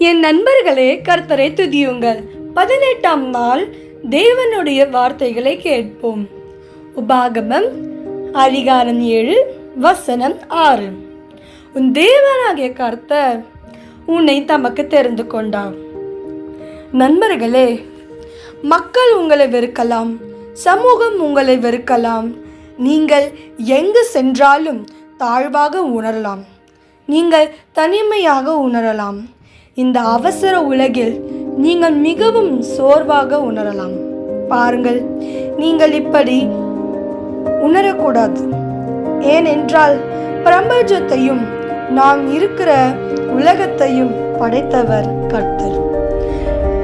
என் நண்பர்களே, கர்த்தரை துதியுங்கள். 18ஆம் நாள் தேவனுடைய வார்த்தைகளை கேட்போம். உபாகமம் அதிகாரம் 7 வசனம் 6. உன் தேவனாகிய கர்த்தர் உன்னை தமக்கு தெரிந்து கொண்டார். நண்பர்களே, மக்கள் உங்களை வெறுக்கலாம், சமூகம் உங்களை வெறுக்கலாம், நீங்கள் எங்கு சென்றாலும் தாழ்வாக உணரலாம், நீங்கள் தனிமையாக உணரலாம். இந்த அவசர உலகில் நீங்கள் மிகவும் சோர்வாக உணரலாம். பாருங்கள், நீங்கள் இப்படி உணரக்கூடாது. ஏனென்றால் பிரபஞ்சத்தையும் நாம் இருக்கிற உலகத்தையும் படைத்தவர் கர்த்தர்.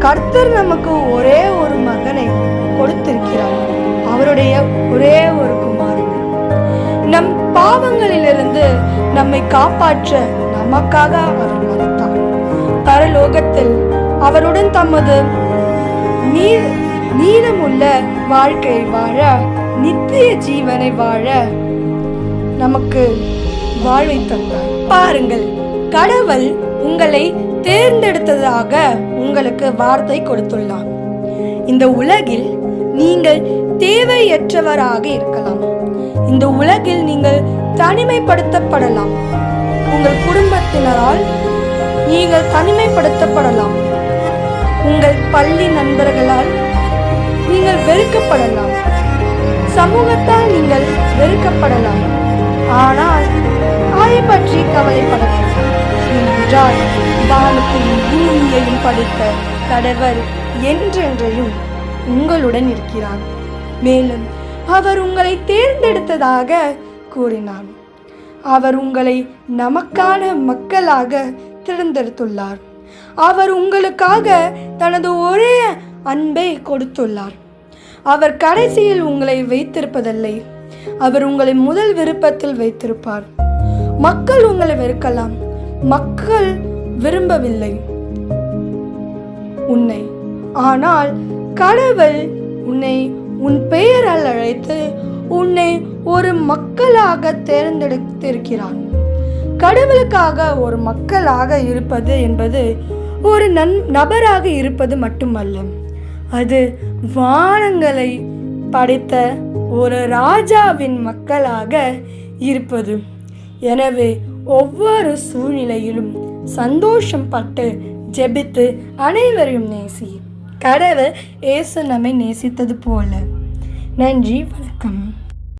கர்த்தர் நமக்கு ஒரே ஒரு மகனை கொடுத்திருக்கிறார், அவருடைய ஒரே ஒரு குமாரன். நம் பாவங்களிலிருந்து நம்மை காப்பாற்ற நமக்காக அவர் மரித்தார். பரலோகத்தில் அவருடன் தமது நீளமுள்ள வாழ்க்கை வாழ, நித்திய ஜீவனை வாழ நமக்கு வாழ்வை தந்தார். பாருங்கள், கடவுள் உங்களை தேர்ந்தெடுத்ததாக உங்களுக்கு வார்த்தை கொடுத்துள்ளார். இந்த உலகில் நீங்கள் தேவையற்றவராக இருக்கலாம். இந்த உலகில் நீங்கள் தனிமைப்படுத்தப்படலாம். உங்கள் குடும்பத்தினரால் நீங்கள் தனிமைப்படுத்தப்படலாம். உங்கள் பள்ளி நண்பர்களால் நீங்கள் வெறுக்கப்படலாம். சமூகத்தால் நீங்கள் வெறுக்கப்படலாம். ஆனால் அதை பற்றி கவலைப்பட வேண்டாம். ஏனென்றால் வானத்தையும் பூமியையும் படைத்த கடவுள் என்றென்றையும் உங்களுடன் இருக்கிறார். மேலும் அவர் உங்களை தேர்ந்தெடுத்ததாக கூறினார். அவர் உங்களை நமக்கான மக்களாக தேர்ந்தெடுத்துள்ளார். அவர் உங்களுக்காக தனது ஒரே அன்பை கொடுத்துள்ளார். அவர் கடைசியில் உங்களை வைத்திருப்பதில்லை, அவர் உங்களை முதல் விருப்பத்தில் வைத்திருப்பார். மக்கள் உங்களை வெறுக்கலாம், மக்கள் விரும்பவில்லை உன்னை, ஆனால் கடவுள் உன்னை உன் பெயரால் அழைத்து உன்னை ஒரு மக்களாக தேர்ந்தெடுத்திருக்கிறார். கடவுளுக்காக ஒரு மக்களாக இருப்பது என்பது ஒரு நபராக இருப்பது மட்டுமல்ல, அது வானங்களை படைத்த ஒரு ராஜாவின் மக்களாக இருப்பது. எனவே ஒவ்வொரு சூழ்நிலையிலும் சந்தோஷம் பட்டு ஜெபித்து அனைவரையும் நேசி. கடவுள் இயேசு நம்மை நேசித்தது போல. நன்றி, வணக்கம்.